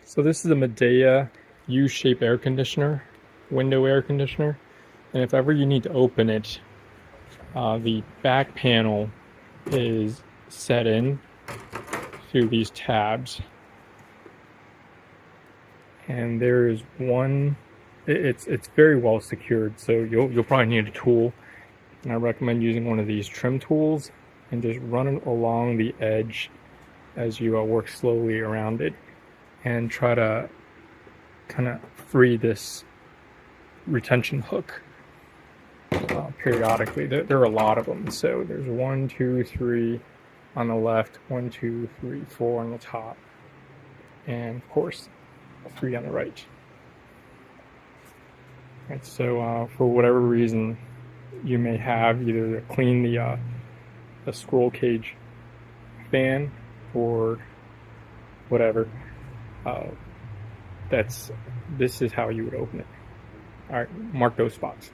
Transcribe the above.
So this is a Midea U-shape air conditioner, window air conditioner. And if ever you need to open it, the back panel is set in through these tabs. And there is one, it's very well secured, so you'll probably need a tool. And I recommend using one of these trim tools and just run it along the edge as you work slowly around it, and try to kind of free this retention hook periodically. There are a lot of them. So there's 1, 2, 3 on the left, 1, 2, 3, 4 on the top, and of course 3 on the right. Right, so for whatever reason you may have, either to clean the scroll cage fan or whatever, this is how you would open it. All right, mark those spots.